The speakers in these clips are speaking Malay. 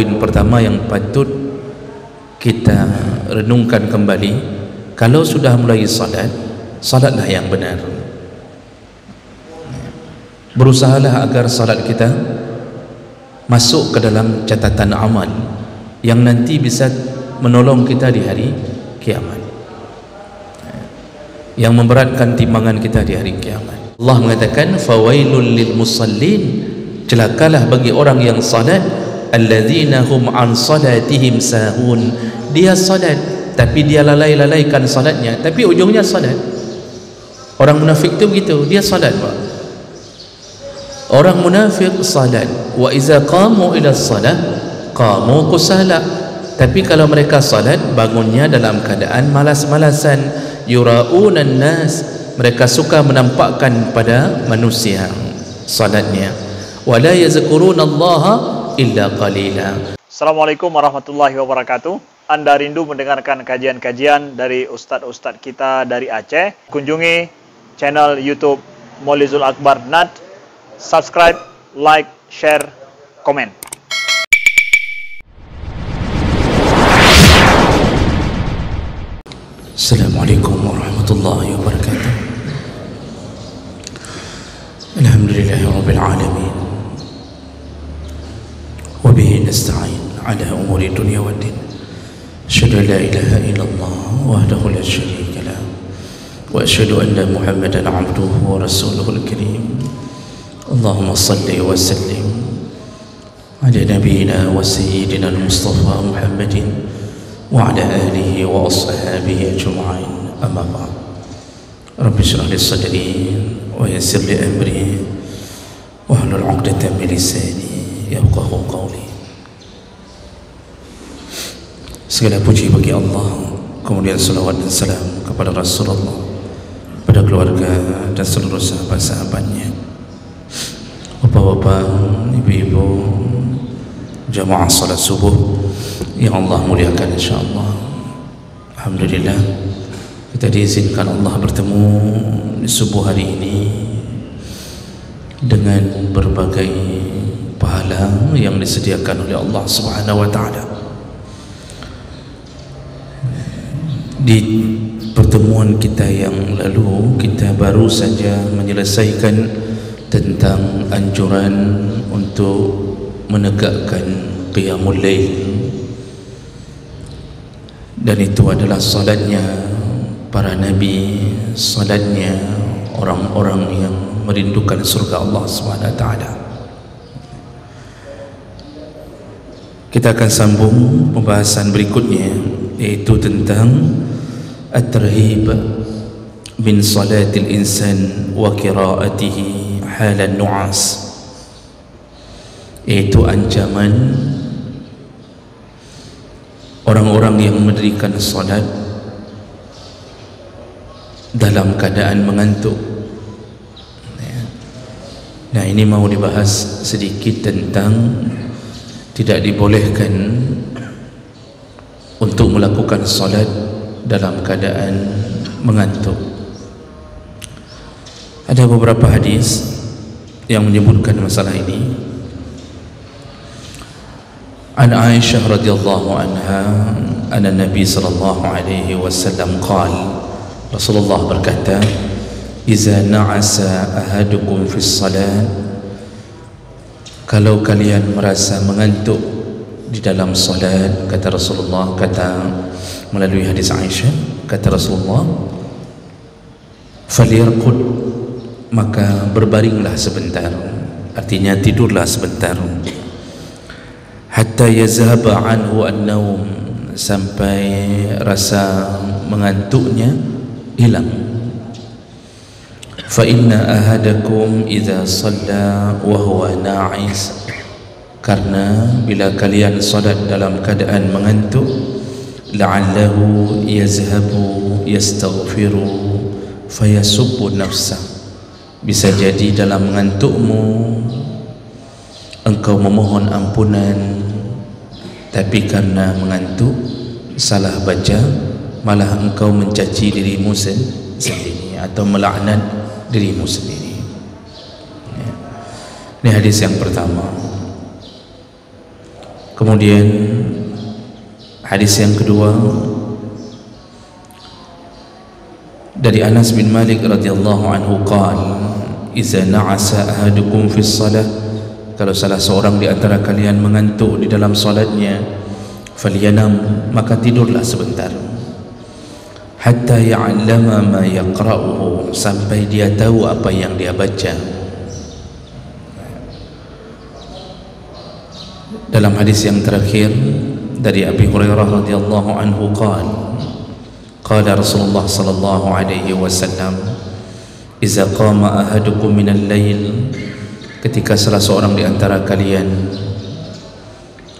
Poin pertama yang patut kita renungkan kembali, kalau sudah mulai salat, salatlah yang benar. Berusahalah agar salat kita masuk ke dalam catatan amal yang nanti bisa menolong kita di hari kiamat, yang memberatkan timbangan kita di hari kiamat. Allah mengatakan fawailul lil musallin, celakalah bagi orang yang salat, alladzina hum an salatihim sahun, dia salat tapi dia lalaikan salatnya, tapi ujungnya salat. Orang munafik tu begitu, dia salat Pak. Orang munafik salat, wa iza qamu ila salat qamu kusala, tapi kalau mereka salat bangunnya dalam keadaan malas-malasan. Yura'unan nas, mereka suka menampakkan pada manusia salatnya. Wala yazkurunallaha illa qalila. Assalamualaikum warahmatullahi wabarakatuh. Anda rindu mendengarkan kajian-kajian dari ustadz-ustadz kita dari Aceh? Kunjungi channel YouTube Maulizul Akbar NAD. Subscribe, like, share, komen. Assalamualaikum warahmatullahi wabarakatuh. Alhamdulillahi rabbil alamin, wa bihi nasta'in ala umuri dunya waddin. Asyhadu an la ilaha illallah wahdahu la syarika lah, wa asyhadu anna Muhammadan abduhu wa rasuluhul karim. Allahumma salli wa sallim ala nabiyyina wa sayyidina al-Mustafa Muhammadin wa ala alihi wa ashabihi ajma'in. Amma ba'd. Rabbi shrah li sadri wa yassir li amri wa hlul 'uqdatam min lisani yafqahu qawli. Segala puji bagi Allah, kemudian salawat dan salam kepada Rasulullah, pada keluarga dan seluruh sahabat-sahabatnya, bapak-bapak, ibu-ibu, jamaah salat subuh yang Allah muliakan insyaallah. Alhamdulillah kita diizinkan Allah bertemu di subuh hari ini dengan berbagai pahala yang disediakan oleh Allah Subhanahu wa taala. Di pertemuan kita yang lalu, kita baru saja menyelesaikan tentang anjuran untuk menegakkan qiyamul lail, dan itu adalah salatnya para nabi, salatnya orang-orang yang merindukan surga Allah Subhanahu wa taala. Kita akan sambung pembahasan berikutnya, yaitu tentang at-tarhib min salatil insan wa qiraatihi halan nu'as, yaitu ancaman orang-orang yang mendirikan salat dalam keadaan mengantuk. Nah, ini mau dibahas sedikit tentang tidak dibolehkan untuk melakukan salat dalam keadaan mengantuk. Ada beberapa hadis yang menyebutkan masalah ini. An Aisyah radhiyallahu anha anna Nabi sallallahu alaihi wasallam qala, Rasulullah berkata, iza na'asa ahadukum fi salat, kalau kalian merasa mengantuk di dalam salat, kata Rasulullah, kata melalui hadis Aisyah, kata Rasulullah, falyarqud, maka berbaringlah sebentar, artinya tidurlah sebentar, hatta yazhaba anhu an-naum, sampai rasa mengantuknya hilang. Fa inna ahadakum idza shalla wa huwa na'is, karena bila kalian salat dalam keadaan mengantuk, la'allahu yazhabu yastaghfiru fayasubbu nafsah, bisa jadi dalam mengantukmu engkau memohon ampunan, tapi karena mengantuk salah baca, malah engkau mencaci dirimu sendiri atau melaknat dirimu sendiri. Ini hadis yang pertama. Kemudian hadis yang kedua dari Anas bin Malik radhiyallahu anhu qala iza na'asa ahadukum fi shalah, kalau salah seorang di antara kalian mengantuk di dalam salatnya, falyanam, maka tidurlah sebentar, hatta ya'lama ma yaqra'uhu, sampai dia tahu apa yang dia baca. Dalam hadis yang terakhir dari Abi Hurairah radhiyallahu anhu qala Rasulullah sallallahu alaihi wasallam, iza qama ahadukum minal lail, ketika salah seorang di antara kalian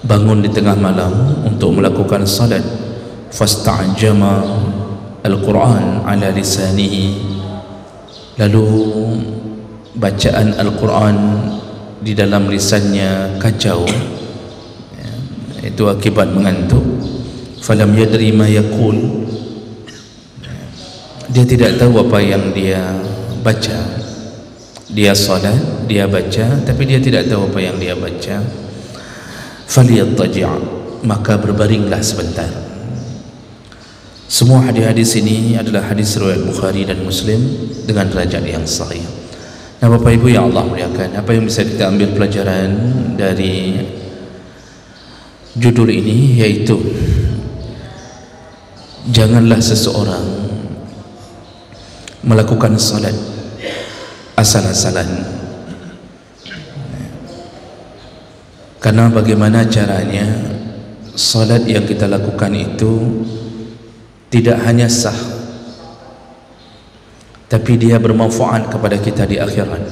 bangun di tengah malam untuk melakukan salat, fasta'jama al-Quran ala lisanihi, lalu bacaan Al-Quran di dalam lisannya kacau, itu akibat mengantuk. Falam yadri ma yaqul, dia tidak tahu apa yang dia baca. Dia salat, dia baca, tapi dia tidak tahu apa yang dia baca. Falyattaji', maka berbaringlah sebentar. Semua hadis-hadis ini adalah hadis riwayat Bukhari dan Muslim dengan derajat yang sahih. Nah, Bapak Ibu yang Allah muliakan, apa yang bisa kita ambil pelajaran dari judul ini, yaitu janganlah seseorang melakukan salat asal-asalan. Karena bagaimana caranya salat yang kita lakukan itu tidak hanya sah, tapi dia bermanfaat kepada kita di akhirat.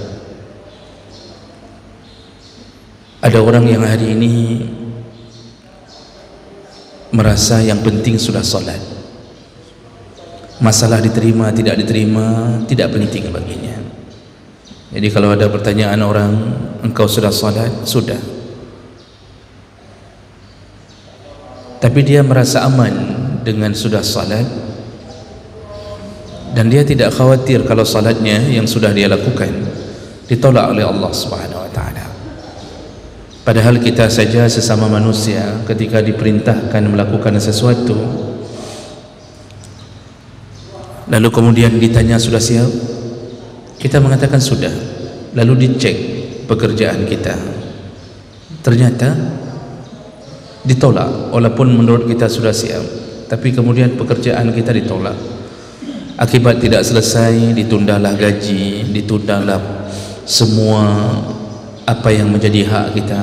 Ada orang yang hari ini merasa yang penting sudah salat, masalah diterima tidak diterima tidak penting baginya. Jadi kalau ada pertanyaan orang, engkau sudah salat? Sudah. Tapi dia merasa aman dengan sudah salat, dan dia tidak khawatir kalau salatnya yang sudah dia lakukan ditolak oleh Allah Subhanahu wa taala. Padahal kita saja sesama manusia, ketika diperintahkan melakukan sesuatu lalu kemudian ditanya sudah siap, kita mengatakan sudah, lalu dicek pekerjaan kita, ternyata ditolak. Walaupun menurut kita sudah siap, tapi kemudian pekerjaan kita ditolak. Akibat tidak selesai, ditundalah gaji, ditundalah semua apa yang menjadi hak kita.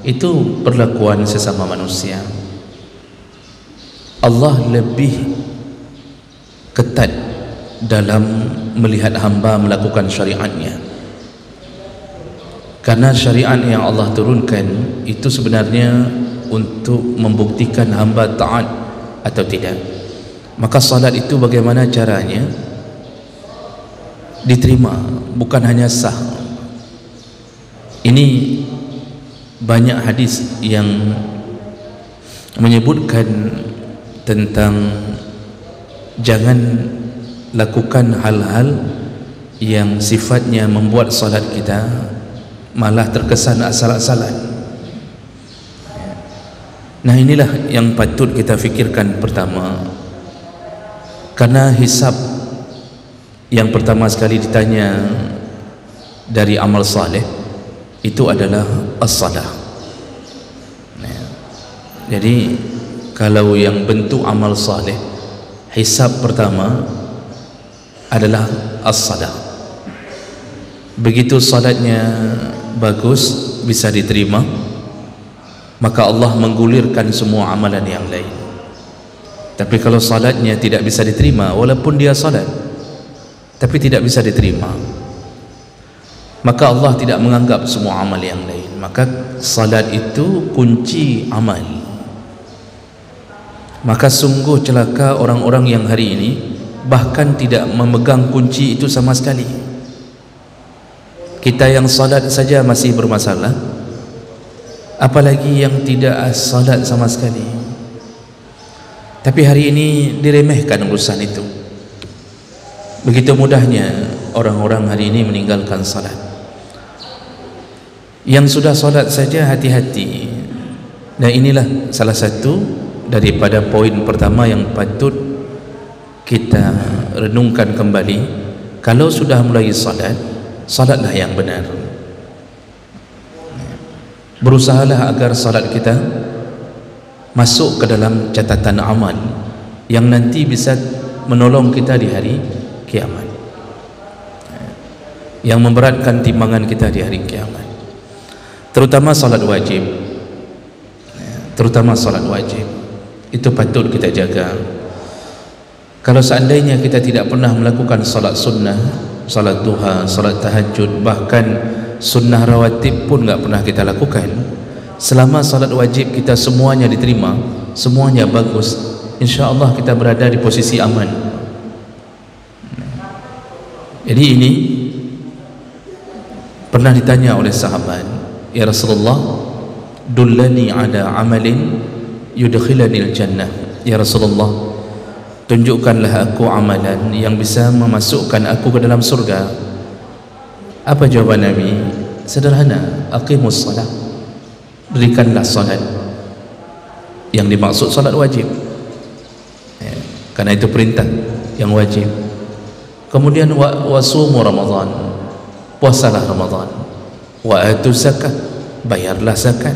Itu perlakuan sesama manusia. Allah lebih ketat dalam melihat hamba melakukan syariatnya, karena syariat yang Allah turunkan itu sebenarnya untuk membuktikan hamba taat atau tidak. Maka salat itu bagaimana caranya diterima, bukan hanya sah. Ini banyak hadis yang menyebutkan tentang jangan lakukan hal-hal yang sifatnya membuat salat kita malah terkesan asal-asalan. Nah, inilah yang patut kita fikirkan pertama, karena hisab yang pertama sekali ditanya dari amal saleh itu adalah as-salah. Jadi kalau yang bentuk amal saleh, hisab pertama adalah as-salah. Begitu salatnya bagus, bisa diterima, maka Allah menggulirkan semua amalan yang lain. Tapi kalau salatnya tidak bisa diterima, walaupun dia salat tapi tidak bisa diterima, maka Allah tidak menganggap semua amal yang lain. Maka salat itu kunci amal. Maka sungguh celaka orang-orang yang hari ini bahkan tidak memegang kunci itu sama sekali. Kita yang salat saja masih bermasalah, apalagi yang tidak salat sama sekali. Tapi hari ini diremehkan urusan itu. Begitu mudahnya orang-orang hari ini meninggalkan salat. Yang sudah salat saja hati-hati, Dan inilah salah satu daripada poin pertama yang patut kita renungkan kembali. Kalau sudah mulai salat, salatlah yang benar. Berusahalah agar salat kita masuk ke dalam catatan amal yang nanti bisa menolong kita di hari kiamat, yang memberatkan timbangan kita di hari kiamat, terutama salat wajib. Terutama salat wajib itu patut kita jaga. Kalau seandainya kita tidak pernah melakukan salat sunnah, salat duha, salat tahajud, bahkan sunnah rawatib pun enggak pernah kita lakukan, selama salat wajib kita semuanya diterima, semuanya bagus, insya-Allah kita berada di posisi aman. Jadi ini pernah ditanya oleh sahabat, ya Rasulullah, dullani ala amalin yudkhilanil jannah. Ya Rasulullah, tunjukkanlah aku amalan yang bisa memasukkan aku ke dalam surga. Apa jawaban Nabi? Sederhana, aqimus salat, berikanlah salat. Yang dimaksud salat wajib, karena itu perintah yang wajib. Kemudian wasumu Ramadan, puasalah Ramadan. Wa atu zakah, bayarlah zakat.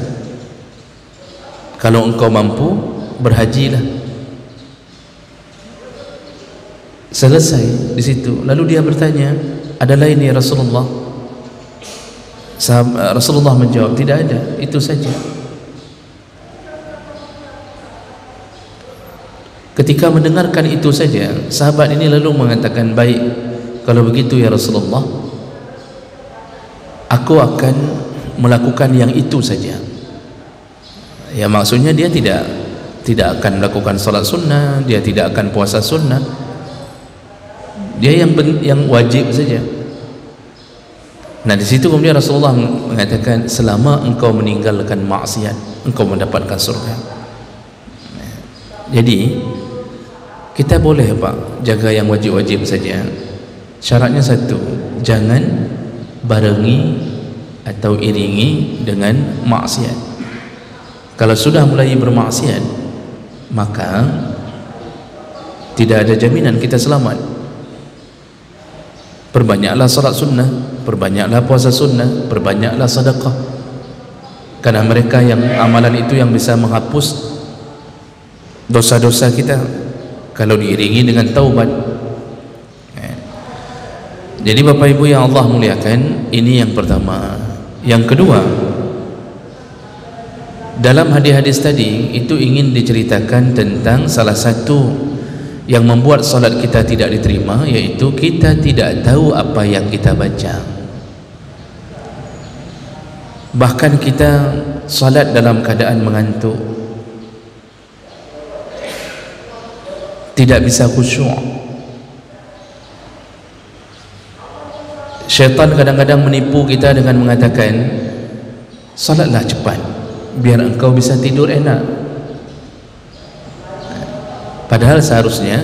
Kalau engkau mampu, berhajilah. Selesai di situ. Lalu dia bertanya, ada lain ya Rasulullah? Rasulullah menjawab, tidak ada, itu saja. Ketika mendengarkan itu saja, sahabat ini lalu mengatakan, baik, kalau begitu ya Rasulullah, aku akan melakukan yang itu saja. Ya, maksudnya dia tidak akan melakukan salat sunnah, dia tidak akan puasa sunnah, dia yang wajib saja. Nah, di situ kemudian Rasulullah mengatakan, selama engkau meninggalkan maksiat, engkau mendapatkan surga. Jadi kita boleh Pak jaga yang wajib-wajib saja. Syaratnya satu, jangan barengi atau iringi dengan maksiat. Kalau sudah mulai bermaksiat, maka tidak ada jaminan kita selamat. Perbanyaklah salat sunnah, perbanyaklah puasa sunnah, perbanyaklah sedekah, karena mereka yang amalan itu yang bisa menghapus dosa-dosa kita kalau diiringi dengan taubat. Jadi Bapak Ibu yang Allah muliakan, ini yang pertama. Yang kedua, dalam hadis-hadis tadi itu ingin diceritakan tentang salah satu yang membuat salat kita tidak diterima, yaitu kita tidak tahu apa yang kita baca. Bahkan kita salat dalam keadaan mengantuk, tidak bisa khusyuk. Syaitan kadang-kadang menipu kita dengan mengatakan, salatlah cepat biar engkau bisa tidur enak. Padahal seharusnya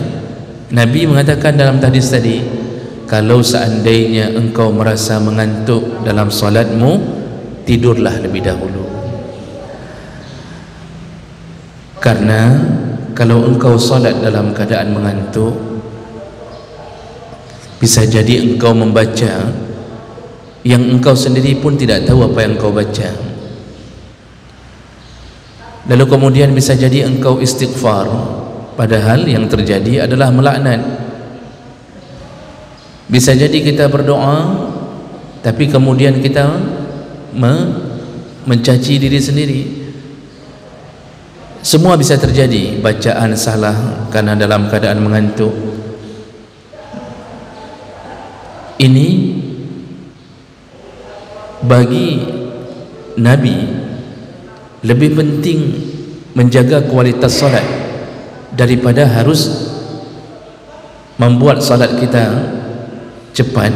Nabi mengatakan dalam hadis tadi, kalau seandainya engkau merasa mengantuk dalam salatmu, tidurlah lebih dahulu. Karena kalau engkau salat dalam keadaan mengantuk, bisa jadi engkau membaca yang engkau sendiri pun tidak tahu apa yang engkau baca. Lalu kemudian bisa jadi engkau istighfar, padahal yang terjadi adalah melaknat. Bisa jadi kita berdoa, tapi kemudian kita mencaci diri sendiri. Semua bisa terjadi. Bacaan salah karena dalam keadaan mengantuk. Ini bagi Nabi lebih penting menjaga kualitas salat daripada harus membuat salat kita cepat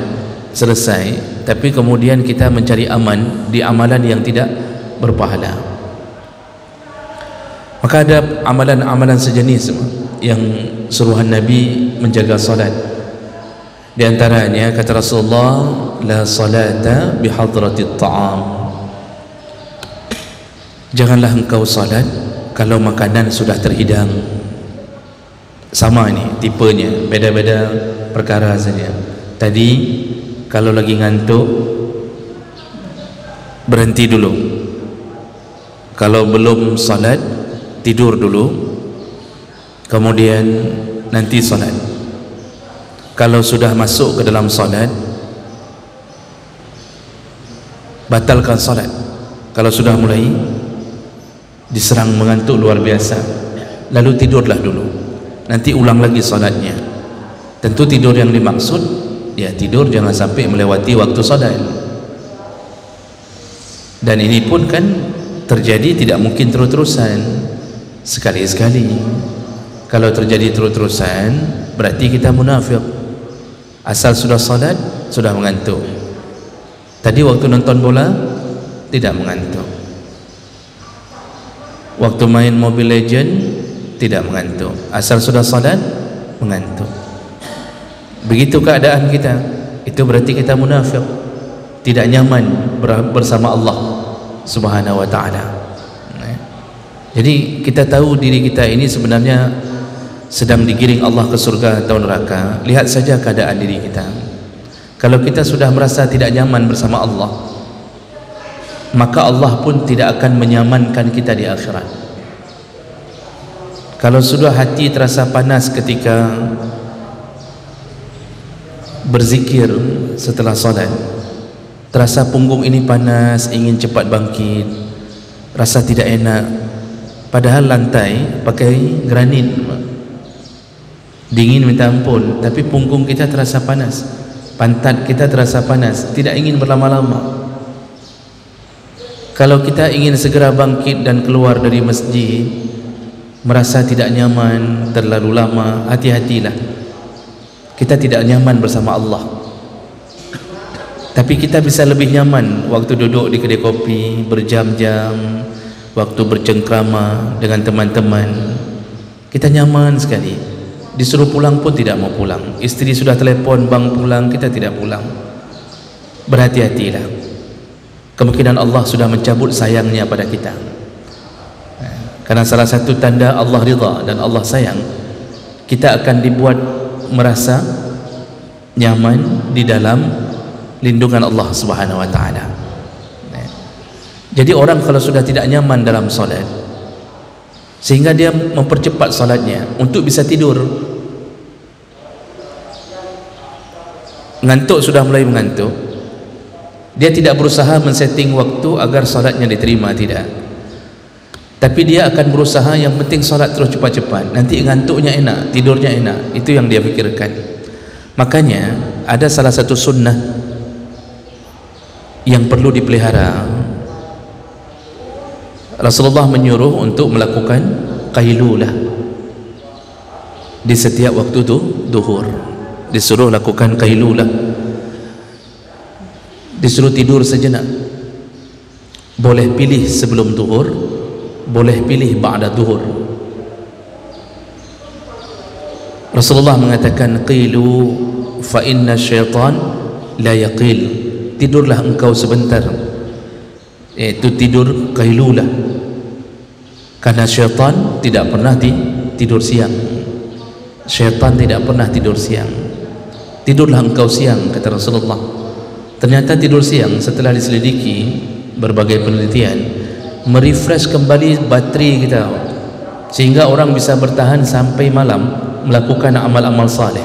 selesai, tapi kemudian kita mencari aman di amalan yang tidak berpahala. Maka ada amalan-amalan sejenis yang suruhan Nabi menjaga salat. Di antaranya kata Rasulullah, la salata bihadratit ta'am. Janganlah engkau salat kalau makanan sudah terhidang. Sama ini tipenya, beda-beda perkara saja. Tadi kalau lagi ngantuk berhenti dulu. Kalau belum salat tidur dulu, kemudian nanti salat. Kalau sudah masuk ke dalam salat, batalkan salat. Kalau sudah mulai diserang mengantuk luar biasa, lalu tidurlah dulu, nanti ulang lagi salatnya. Tentu tidur yang dimaksud, ya tidur jangan sampai melewati waktu salat. Dan ini pun kan terjadi tidak mungkin terus-terusan, sekali-sekali. Kalau terjadi terus-terusan berarti kita munafik. Asal sudah salat sudah mengantuk. Tadi waktu nonton bola tidak mengantuk, waktu main Mobile Legend tidak mengantuk, asal sudah salat mengantuk. Begitu keadaan kita, itu berarti kita munafik, tidak nyaman bersama Allah Subhanahu wa ta'ala. Jadi kita tahu diri kita ini sebenarnya sedang digiring Allah ke surga atau neraka. Lihat saja keadaan diri kita. Kalau kita sudah merasa tidak nyaman bersama Allah, maka Allah pun tidak akan menyamankan kita di akhirat. Kalau sudah hati terasa panas ketika berzikir setelah salat, terasa punggung ini panas, ingin cepat bangkit, rasa tidak enak, padahal lantai pakai granit, dingin minta ampun, tapi punggung kita terasa panas, pantat kita terasa panas, tidak ingin berlama-lama. Kalau kita ingin segera bangkit dan keluar dari masjid, merasa tidak nyaman terlalu lama, hati-hatilah, kita tidak nyaman bersama Allah. Tapi kita bisa lebih nyaman waktu duduk di kedai kopi berjam-jam, waktu bercengkrama dengan teman-teman, kita nyaman sekali. Disuruh pulang pun tidak mau pulang, istri sudah telepon bang pulang, kita tidak pulang. Berhati-hatilah, kemungkinan Allah sudah mencabut sayangnya pada kita. Karena salah satu tanda Allah ridha dan Allah sayang, kita akan dibuat merasa nyaman di dalam lindungan Allah Subhanahu wa ta'ala. Jadi orang kalau sudah tidak nyaman dalam salat, sehingga dia mempercepat salatnya untuk bisa tidur, ngantuk, sudah mulai mengantuk, dia tidak berusaha men-setting waktu agar salatnya diterima, tidak, tapi dia akan berusaha yang penting salat terus cepat-cepat, nanti ngantuknya enak, tidurnya enak, itu yang dia fikirkan. Makanya ada salah satu sunnah yang perlu dipelihara. Rasulullah menyuruh untuk melakukan qailulah di setiap waktu duhur. Disuruh lakukan qailulah, disuruh tidur sejenak. Boleh pilih sebelum duhur, boleh pilih ba'da duhur. Rasulullah mengatakan qilu fa inna syaitan la yaqil, tidurlah engkau sebentar, yaitu tidur qailulah, karena syaitan tidak pernah tidur siang. Syaitan tidak pernah tidur siang. Tidurlah engkau siang, kata Rasulullah. Ternyata tidur siang setelah diselidiki berbagai penelitian merefresh kembali bateri kita, sehingga orang bisa bertahan sampai malam melakukan amal-amal saleh.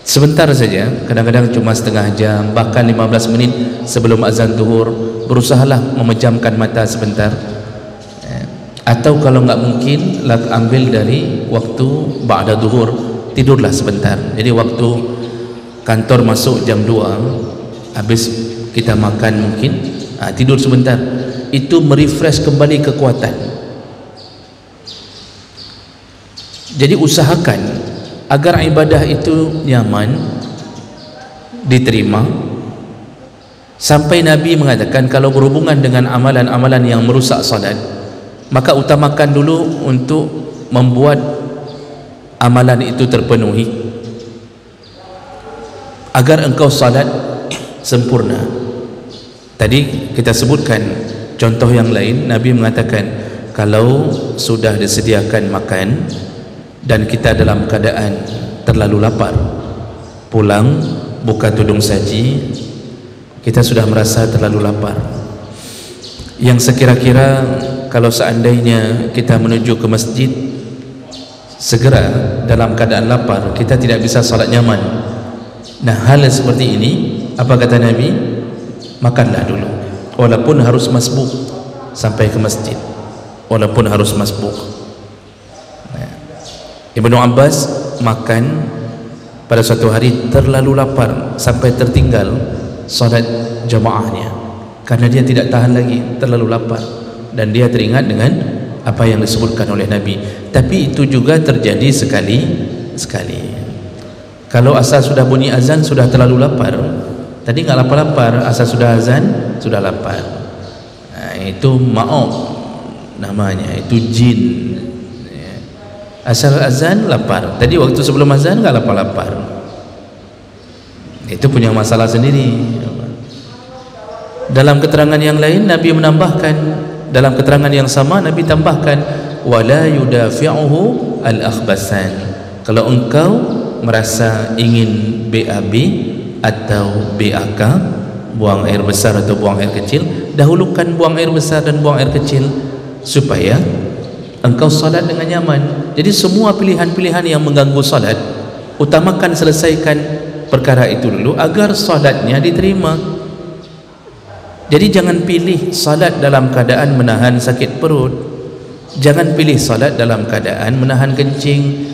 Sebentar saja, kadang-kadang cuma setengah jam, bahkan 15 menit sebelum azan zuhur, berusahalah memejamkan mata sebentar. Atau kalau enggak mungkin, ambil dari waktu ba'da zuhur, tidurlah sebentar. Jadi waktu kantor masuk jam 2, habis kita makan mungkin, tidur sebentar. Itu merefresh kembali kekuatan. Jadi usahakan agar ibadah itu nyaman, diterima. Sampai Nabi mengatakan kalau berhubungan dengan amalan-amalan yang merusak salat, maka utamakan dulu untuk membuat amalan itu terpenuhi agar engkau salat sempurna. Tadi kita sebutkan Contoh yang lain, Nabi mengatakan kalau sudah disediakan makan dan kita dalam keadaan terlalu lapar, pulang buka tudung saji, kita sudah merasa terlalu lapar, yang sekira-kira kalau seandainya kita menuju ke masjid segera dalam keadaan lapar, kita tidak bisa salat nyaman. Nah, hal seperti ini apa kata Nabi? Makanlah dulu, walaupun harus masbuk sampai ke masjid, walaupun harus masbuk. Ibnu Abbas makan pada suatu hari terlalu lapar sampai tertinggal salat jamaahnya karena dia tidak tahan lagi, terlalu lapar, dan dia teringat dengan apa yang disebutkan oleh Nabi. Tapi itu juga terjadi sekali. Kalau asal sudah bunyi azan sudah terlalu lapar, tadi nggak lapar-lapar, asal sudah azan sudah lapar. Nah, itu ma'ob namanya, itu jin. Asal azan lapar, tadi waktu sebelum azan nggak lapar-lapar, itu punya masalah sendiri. Dalam keterangan yang lain Nabi menambahkan, dalam keterangan yang sama Nabi tambahkan wala yudafi'uhu al-akhbasan. Kalau engkau merasa ingin BAB atau BAK, buang air besar atau buang air kecil, dahulukan buang air besar dan buang air kecil supaya engkau salat dengan nyaman. Jadi semua pilihan-pilihan yang mengganggu salat, utamakan selesaikan perkara itu dulu agar salatnya diterima. Jadi jangan pilih salat dalam keadaan menahan sakit perut, jangan pilih salat dalam keadaan menahan kencing,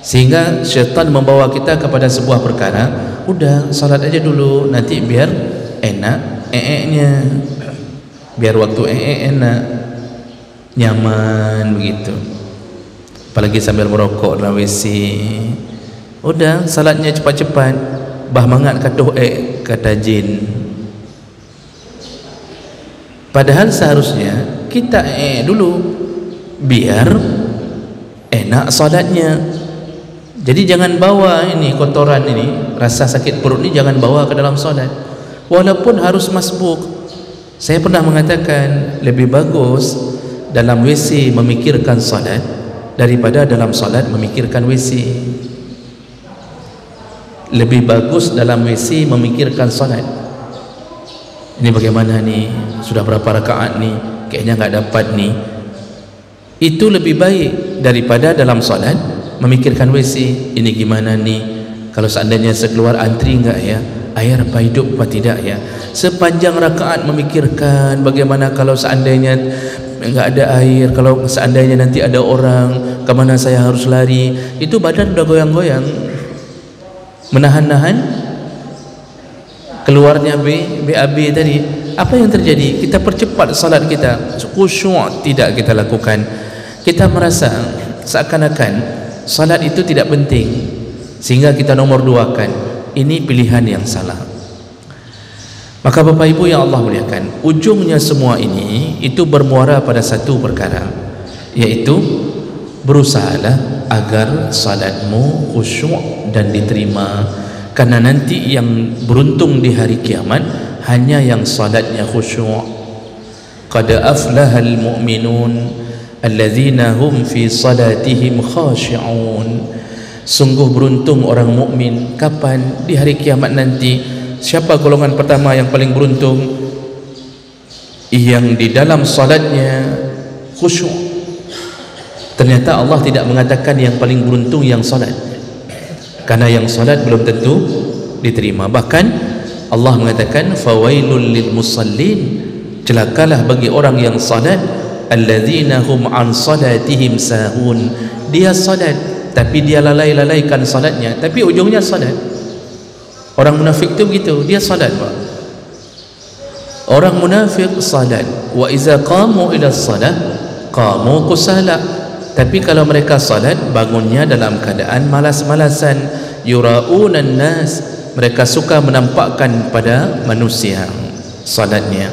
sehingga syaitan membawa kita kepada sebuah perkara, udah salat aja dulu, nanti biar enak nya, biar waktu enak, nyaman begitu. Apalagi sambil merokok dalam WC, udah salatnya cepat-cepat, bah mangat katuh kata jin. Padahal seharusnya kita dulu biar enak salatnya. Jadi jangan bawa ini kotoran ini, rasa sakit perut ini jangan bawa ke dalam salat, walaupun harus masbuk. Saya pernah mengatakan lebih bagus dalam WC memikirkan salat daripada dalam salat memikirkan WC. Lebih bagus dalam WC memikirkan salat. Ini bagaimana nih, sudah berapa rakaat nih, kayaknya nggak dapat nih. Itu lebih baik daripada dalam salat memikirkan WC. Ini gimana nih, kalau seandainya sekeluar antri enggak ya, air apa hidup apa tidak ya. Sepanjang rakaat memikirkan bagaimana kalau seandainya enggak ada air, kalau seandainya nanti ada orang, kemana saya harus lari. Itu badan udah goyang-goyang, menahan-nahan keluarnya BAB tadi. Apa yang terjadi? Kita percepat salat kita, khusyuk tidak kita lakukan. Kita merasa seakan-akan salat itu tidak penting, sehingga kita nomor duakan. Ini pilihan yang salah. Maka Bapak Ibu yang Allah muliakan, ujungnya semua ini itu bermuara pada satu perkara, yaitu berusahalah agar salatmu khusyuk dan diterima. Karena nanti yang beruntung di hari kiamat hanya yang salatnya khusyuk. Qad aflahal mu'minun alladzina hum fi salatihim khashi'un. Sungguh beruntung orang mukmin. Kapan? Di hari kiamat nanti. Siapa golongan pertama yang paling beruntung? Yang di dalam salatnya khusyuk. Ternyata Allah tidak mengatakan yang paling beruntung yang salat, karena yang salat belum tentu diterima. Bahkan Allah mengatakan fawailul lil musallin, celakalah bagi orang yang salat, alladzina hum an salatihim sahun. Dia salat tapi dia lalai-lalaikan salatnya, tapi ujungnya salat. Orang munafik itu begitu, dia salat Pak. Orang munafik salat, wa iza qamu ila salat qamu kusala. Tapi kalau mereka salat, bangunnya dalam keadaan malas-malasan. Yura'unan nas, mereka suka menampakkan pada manusia salatnya.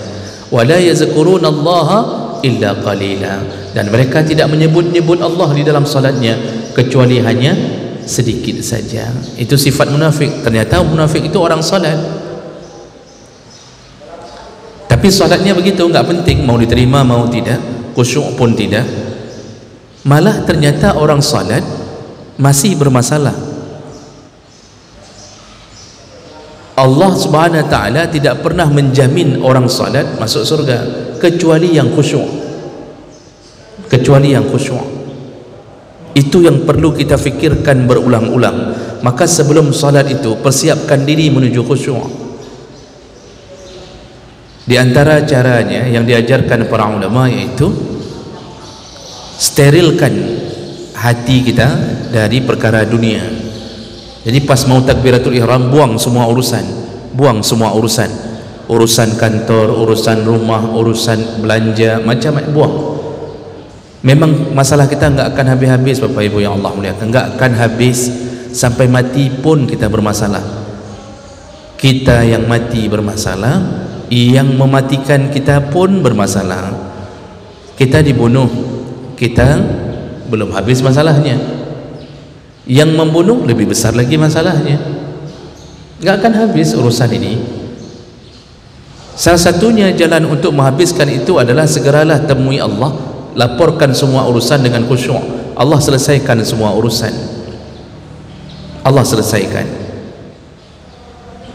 Wala yazkurunallaha illa qalila, dan mereka tidak menyebut-nyebut Allah di dalam salatnya kecuali hanya sedikit saja. Itu sifat munafik. Ternyata munafik itu orang salat Tapi solatnya begitu, nggak penting mau diterima mau tidak, khusyuk pun tidak. Malah ternyata orang solat masih bermasalah. Allah Subhanahu wa taala tidak pernah menjamin orang solat masuk surga kecuali yang khusyuk. Kecuali yang khusyuk. Itu yang perlu kita fikirkan berulang-ulang. Maka sebelum solat itu persiapkan diri menuju khusyuk. Di antara caranya yang diajarkan para ulama yaitu sterilkan hati kita dari perkara dunia. Jadi pas mau takbiratul ihram, buang semua urusan, buang semua urusan, urusan kantor, urusan rumah, urusan belanja, macam-macam, buang. Memang masalah kita enggak akan habis-habis Bapak Ibu yang Allah muliakan, enggak akan habis. Sampai mati pun kita bermasalah. Kita yang mati bermasalah, yang mematikan kita pun bermasalah. Kita dibunuh, kita belum habis masalahnya. Yang membunuh lebih besar lagi masalahnya. Enggak akan habis urusan ini. Salah satunya jalan untuk menghabiskan itu adalah segeralah temui Allah, laporkan semua urusan dengan khusyuk. Allah selesaikan semua urusan. Allah selesaikan.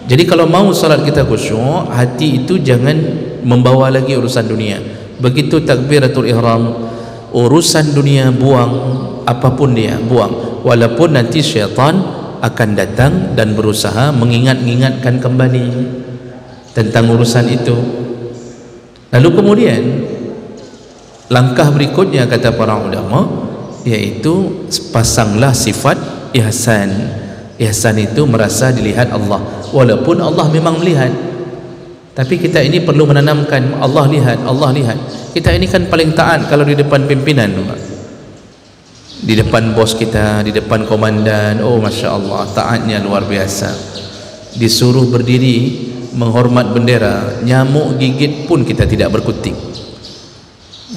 Jadi kalau mau salat kita khusyuk, hati itu jangan membawa lagi urusan dunia. Begitu takbiratul ihram, urusan dunia buang, apapun dia buang. Walaupun nanti syaitan akan datang dan berusaha mengingat-ingatkan kembali tentang urusan itu. Lalu kemudian langkah berikutnya kata para ulama yaitu pasanglah sifat ihsan. Ihsan itu merasa dilihat Allah, walaupun Allah memang melihat, tapi kita ini perlu menanamkan Allah lihat, Allah lihat. Kita ini kan paling taat kalau di depan pimpinan, di depan bos kita, di depan komandan. Oh Masya Allah, taatnya luar biasa. Disuruh berdiri menghormat bendera, nyamuk gigit pun kita tidak berkutik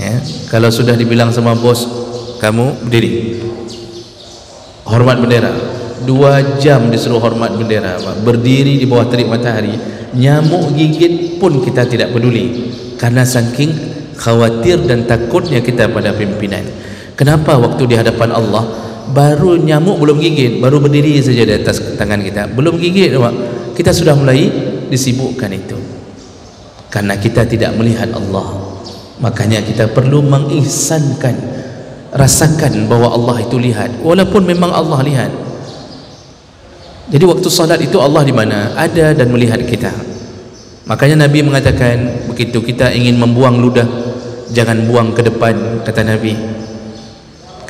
ya. Kalau sudah dibilang sama bos, kamu berdiri hormat bendera, 2 jam disuruh hormat bendera, berdiri di bawah terik matahari, nyamuk gigit pun kita tidak peduli, karena saking khawatir dan takutnya kita pada pimpinan. Kenapa waktu di hadapan Allah baru nyamuk belum gigit, baru berdiri saja di atas tangan kita, belum gigit, kita sudah mulai disibukkan itu, karena kita tidak melihat Allah. Makanya kita perlu mengihsankan, rasakan bahwa Allah itu lihat, walaupun memang Allah lihat. Jadi waktu salat itu Allah di mana? Ada dan melihat kita. Makanya Nabi mengatakan begitu kita ingin membuang ludah, jangan buang ke depan, kata Nabi,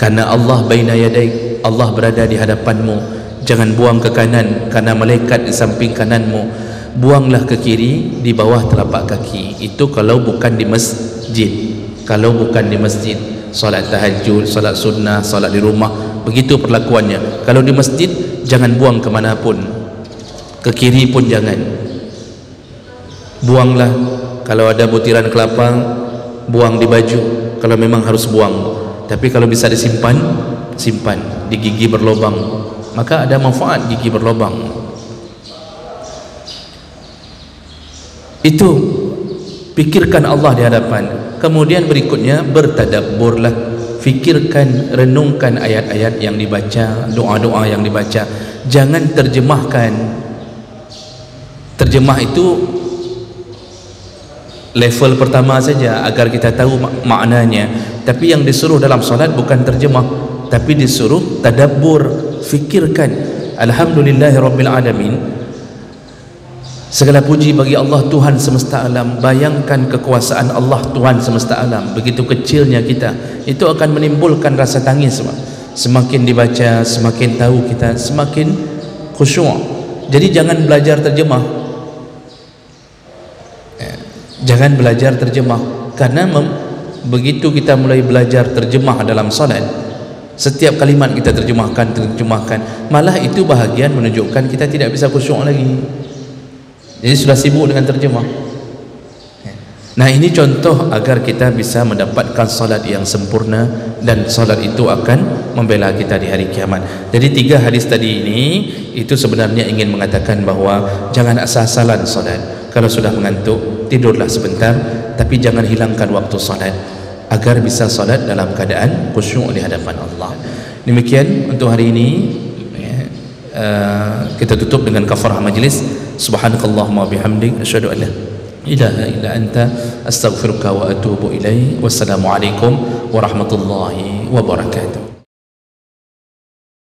karena Allah baina yadaik, Allah berada di hadapanmu. Jangan buang ke kanan, karena malaikat di samping kananmu. Buanglah ke kiri, di bawah telapak kaki. Itu kalau bukan di masjid. Kalau bukan di masjid, salat tahajud, salat sunnah, salat di rumah, begitu perlakuannya. Kalau di masjid, jangan buang kemanapun, ke kiri pun jangan. Buanglah kalau ada butiran kelapa, buang di baju kalau memang harus buang. Tapi kalau bisa disimpan, simpan di gigi berlobang, maka ada manfaat gigi berlobang. Itu pikirkan Allah di hadapan. Kemudian berikutnya bertadabburlah, fikirkan, renungkan ayat-ayat yang dibaca, doa-doa yang dibaca. Jangan terjemahkan. Terjemah itu level pertama saja agar kita tahu maknanya. Tapi yang disuruh dalam salat bukan terjemah, tapi disuruh tadabbur, fikirkan. Alhamdulillahirabbil alamin. Segala puji bagi Allah Tuhan semesta alam. Bayangkan kekuasaan Allah Tuhan semesta alam, begitu kecilnya kita. Itu akan menimbulkan rasa tangis. Semakin dibaca, semakin tahu kita, semakin khusyuk. Jadi jangan belajar terjemah. Jangan belajar terjemah, karena begitu kita mulai belajar terjemah dalam salat, setiap kalimat kita terjemahkan, malah itu bahagian menunjukkan kita tidak bisa khusyuk lagi. Jadi sudah sibuk dengan terjemah. Nah, ini contoh agar kita bisa mendapatkan salat yang sempurna, dan salat itu akan membela kita di hari kiamat. Jadi 3 hadis tadi ini itu sebenarnya ingin mengatakan bahwa jangan asal-asalan salat. Kalau sudah mengantuk, tidurlah sebentar, tapi jangan hilangkan waktu salat agar bisa salat dalam keadaan khusyuk di hadapan Allah. Demikian untuk hari ini. Kita tutup dengan kafarah majlis. Subhanakallahumma bihamdik asyhadu an la ilaha illa anta astaghfiruka wa atubu ilaik. Wassalamualaikum warahmatullahi wabarakatuh.